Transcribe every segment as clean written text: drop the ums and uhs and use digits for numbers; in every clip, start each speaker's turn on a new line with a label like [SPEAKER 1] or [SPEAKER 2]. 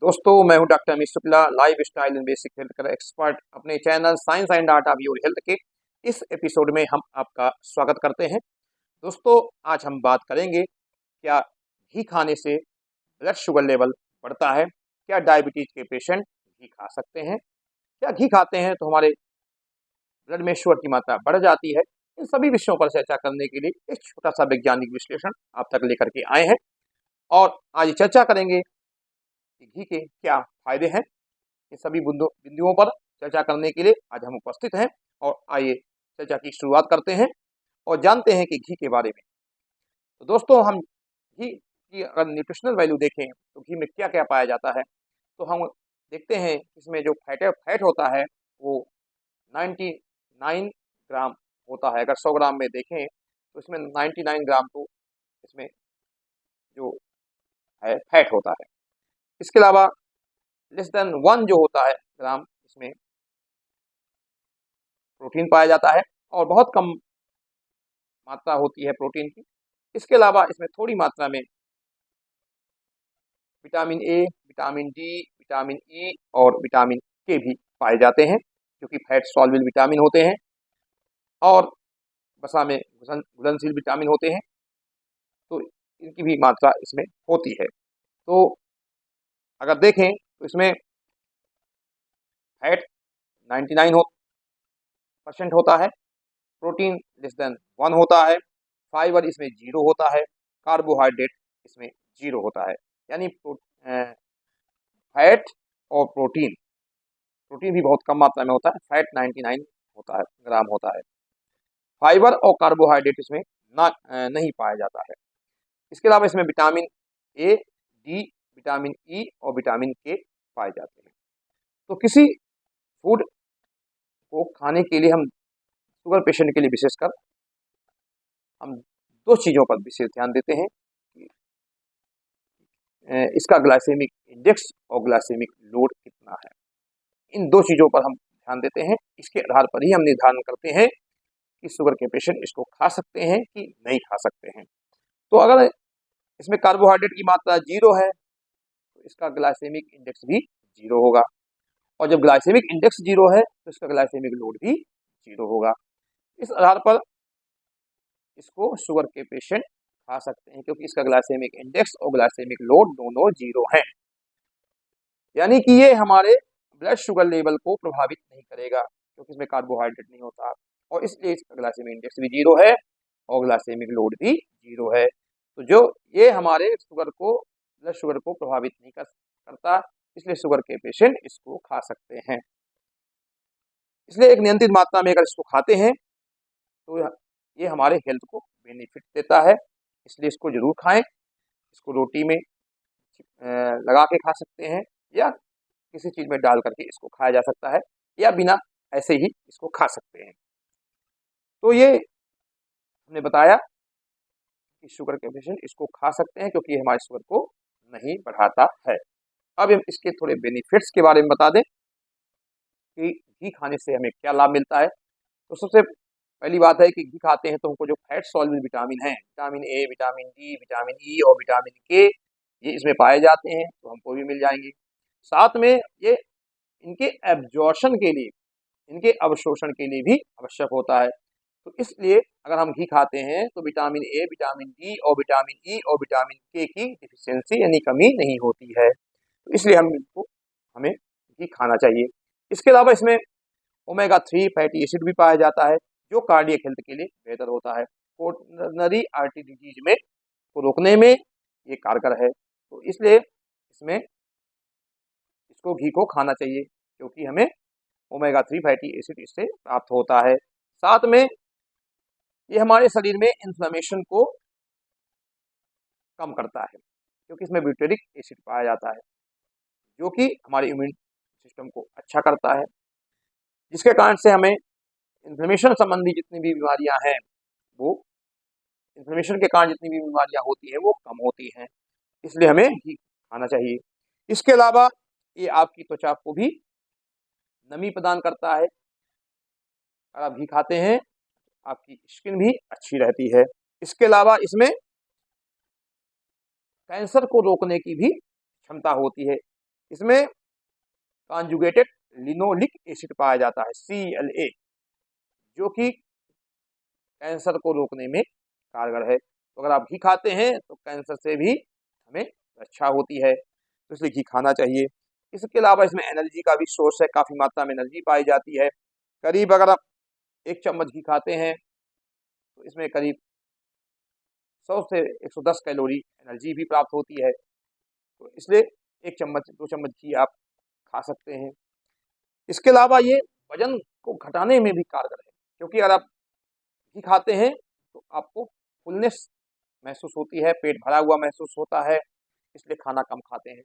[SPEAKER 1] दोस्तों, मैं हूं doctor Amit Shukla, lifestyle and basic health care expert. अपने channel science and art of your health के इस एपिसोड में हम आपका स्वागत करते हैं। दोस्तों, आज हम बात करेंगे क्या घी खाने से ब्लड शुगर लेवल बढ़ता है। क्या डायबिटीज के पेशेंट घी खा सकते हैं? क्या घी खाते हैं तो हमारे ब्लड में शुगर की मात्रा बढ़ जाती है? इन सभी विषयों पर चर्चा करने के लिए एक छोटा सा वैज्ञानिक विश्लेषण आप तक लेकर के आए हैं और आज चर्चा करेंगे कि घी के क्या फायदे हैं। इन सभी बिंदुओं पर चर्चा करने के लिए आज हम उपस्थित हैं और आइए चर्चा की शुरुआत करते हैं और जानते हैं कि घी के बारे में। तो दोस्तों, हम घी की अगर न्यूट्रिशनल वैल्यू देखें तो घी में क्या क्या पाया जाता है, तो हम देखते हैं इसमें जो फैट होता है वो 99 ग्राम होता है। अगर 100 ग्राम में देखें तो इसमें 99 ग्राम तो इसमें जो है फैट होता है। इसके अलावा लेस देन 1 जो होता है ग्राम, इसमें प्रोटीन पाया जाता है और बहुत कम मात्रा होती है प्रोटीन की। इसके अलावा इसमें थोड़ी मात्रा में vitamin A, vitamin D, vitamin E और विटामिन के भी पाए जाते हैं, क्योंकि फैट सॉल्युबल विटामिन होते हैं और वसा में घुलनशील विटामिन होते हैं, तो इनकी भी मात्रा इसमें होती है। तो अगर देखें तो इसमें फैट 99% होता है, प्रोटीन लेस देन 1 होता है, फाइबर इसमें 0 होता है, कार्बोहाइड्रेट इसमें 0 होता है। यानी फैट और प्रोटीन भी बहुत कम मात्रा में होता है, फैट 99 होता है ग्राम होता है, फाइबर और कार्बोहाइड्रेट इसमें नहीं पाया जाता है। इसके अलावा इसमें vitamin A, D, vitamin E और विटामिन के पाए जाते हैं। तो किसी फूड को खाने के लिए हम शुगर पेशेंट के लिए विशेषकर हम दो चीज़ों पर विशेष ध्यान देते हैं कि इसका ग्लाइसेमिक इंडेक्स और ग्लाइसेमिक लोड कितना है। इन दो चीज़ों पर हम ध्यान देते हैं। इसके आधार पर ही हम निर्धारण करते हैं कि शुगर के पेशेंट इसको खा सकते हैं कि नहीं खा सकते हैं। तो अगर इसमें कार्बोहाइड्रेट की मात्रा 0 है तो इसका ग्लाइसेमिक इंडेक्स भी 0 होगा, और जब ग्लाइसेमिक इंडेक्स 0 है तो इसका ग्लाइसेमिक लोड भी 0 होगा। इस आधार पर इसको शुगर के पेशेंट खा सकते हैं, क्योंकि इसका ग्लाइसेमिक इंडेक्स और ग्लाइसेमिक लोड दोनों 0 हैं। यानी कि ये हमारे ब्लड शुगर लेवल को प्रभावित नहीं करेगा, क्योंकि इसमें कार्बोहाइड्रेट नहीं होता और इसलिए इसका ग्लाइसेमिक इंडेक्स भी 0 है और ग्लाइसेमिक लोड भी 0 है। तो जो ये हमारे ब्लड शुगर को प्रभावित नहीं करता, इसलिए शुगर के पेशेंट इसको खा सकते हैं। इसलिए एक नियंत्रित मात्रा में अगर इसको खाते हैं तो ये हमारे हेल्थ को बेनिफिट देता है, इसलिए इसको जरूर खाएं। इसको रोटी में लगा के खा सकते हैं या किसी चीज़ में डाल करके इसको खाया जा सकता है, या बिना ऐसे ही इसको खा सकते हैं। तो ये हमने बताया कि शुगर के पेशेंट इसको खा सकते हैं, क्योंकि ये हमारे शुगर को नहीं बढ़ाता है। अब हम इसके थोड़े बेनिफिट्स के बारे में बता दें कि घी खाने से हमें क्या लाभ मिलता है। तो सबसे पहली बात है कि घी खाते हैं तो हमको जो फैट सॉल्युबल विटामिन है, vitamin A, vitamin D, vitamin E और विटामिन के, ये इसमें पाए जाते हैं, तो हमको भी मिल जाएंगे। साथ में ये इनके एब्जॉर्शन के लिए, इनके अवशोषण के लिए भी आवश्यक होता है। तो इसलिए अगर हम घी खाते हैं तो विटामिन ए, विटामिन डी और विटामिन ई और विटामिन के की डिफिशियंसी यानी कमी नहीं होती है। तो इसलिए हमें घी खाना चाहिए। इसके अलावा इसमें ओमेगा 3 फैटी एसिड भी पाया जाता है, जो कार्डियक हेल्थ के लिए बेहतर होता है। कोरोनरी आर्टरी डिजीज में को रोकने में ये कारगर है। तो इसलिए इसको घी को खाना चाहिए, क्योंकि हमें ओमेगा 3 फैटी एसिड इससे प्राप्त होता है। साथ में ये हमारे शरीर में इन्फ्लेमेशन को कम करता है, क्योंकि इसमें ब्यूटेरिक एसिड पाया जाता है, जो कि हमारे इम्यून सिस्टम को अच्छा करता है, जिसके कारण से हमें इन्फ्लेमेशन संबंधी जितनी भी बीमारियां हैं, वो इन्फ्लेमेशन के कारण जितनी भी बीमारियां होती है वो कम होती हैं। इसलिए हमें घी खाना चाहिए। इसके अलावा ये आपकी त्वचा को भी नमी प्रदान करता है। अगर आप घी खाते हैं आपकी स्किन भी अच्छी रहती है। इसके अलावा इसमें कैंसर को रोकने की भी क्षमता होती है। इसमें कॉन्जुगेटेड लिनोलिक एसिड पाया जाता है CLA, जो कि कैंसर को रोकने में कारगर है। तो अगर आप घी खाते हैं तो कैंसर से भी हमें रक्षा होती है, तो इसलिए घी खाना चाहिए। इसके अलावा इसमें एनर्जी का भी सोर्स है, काफ़ी मात्रा में एनर्जी पाई जाती है। करीब अगर आप 1 चम्मच घी खाते हैं तो इसमें करीब 100 से 110 कैलोरी एनर्जी भी प्राप्त होती है। तो इसलिए 1 चम्मच 2 चम्मच घी आप खा सकते हैं। इसके अलावा ये वजन को घटाने में भी कारगर है, क्योंकि अगर आप घी खाते हैं तो आपको फुलनेस महसूस होती है, पेट भरा हुआ महसूस होता है, इसलिए खाना कम खाते हैं,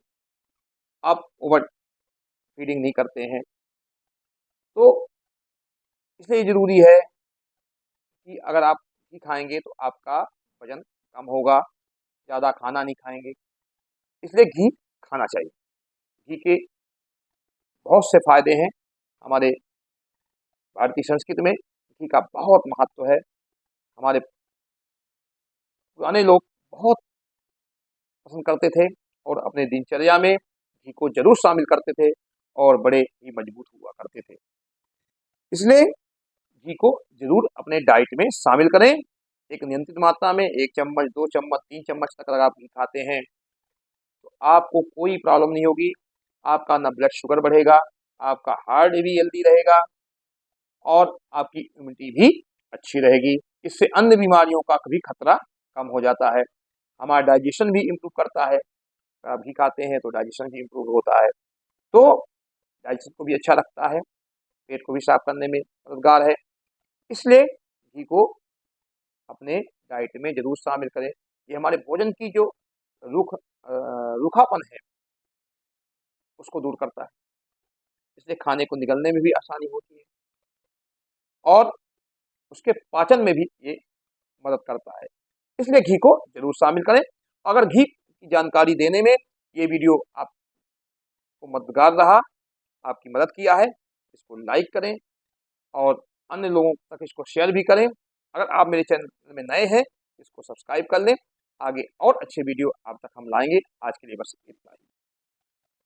[SPEAKER 1] आप ओवर फीडिंग नहीं करते हैं। तो इसलिए ज़रूरी है कि अगर आप घी खाएंगे तो आपका वजन कम होगा, ज़्यादा खाना नहीं खाएंगे, इसलिए घी खाना चाहिए। घी के बहुत से फायदे हैं। हमारे भारतीय संस्कृति में घी का बहुत महत्व है। हमारे पुराने लोग बहुत पसंद करते थे और अपने दिनचर्या में घी को जरूर शामिल करते थे और बड़े ही मजबूत हुआ करते थे। इसलिए घी को जरूर अपने डाइट में शामिल करें, एक नियंत्रित मात्रा में 1 चम्मच 2 चम्मच 3 चम्मच तक अगर आप घी खाते हैं तो आपको कोई प्रॉब्लम नहीं होगी। आपका ना ब्लड शुगर बढ़ेगा, आपका हार्ट भी हेल्दी रहेगा और आपकी इम्यूनिटी भी अच्छी रहेगी। इससे अन्य बीमारियों का भी खतरा कम हो जाता है। हमारा डाइजेशन भी इम्प्रूव करता है। अगर आप घी खाते हैं तो डाइजेशन भी इम्प्रूव होता है, तो डाइजेशन को भी अच्छा रखता है, पेट को भी साफ करने में मददगार है। इसलिए घी को अपने डाइट में जरूर शामिल करें। ये हमारे भोजन की जो रूखापन है उसको दूर करता है, इसलिए खाने को निगलने में भी आसानी होती है और उसके पाचन में भी ये मदद करता है। इसलिए घी को जरूर शामिल करें। अगर घी की जानकारी देने में ये वीडियो आपको मददगार रहा, आपकी मदद किया है, इसको लाइक करें और अन्य लोगों तक इसको शेयर भी करें। अगर आप मेरे चैनल में नए हैं इसको सब्सक्राइब कर लें। आगे और अच्छे वीडियो आप तक हम लाएंगे। आज के लिए बस इतना ही।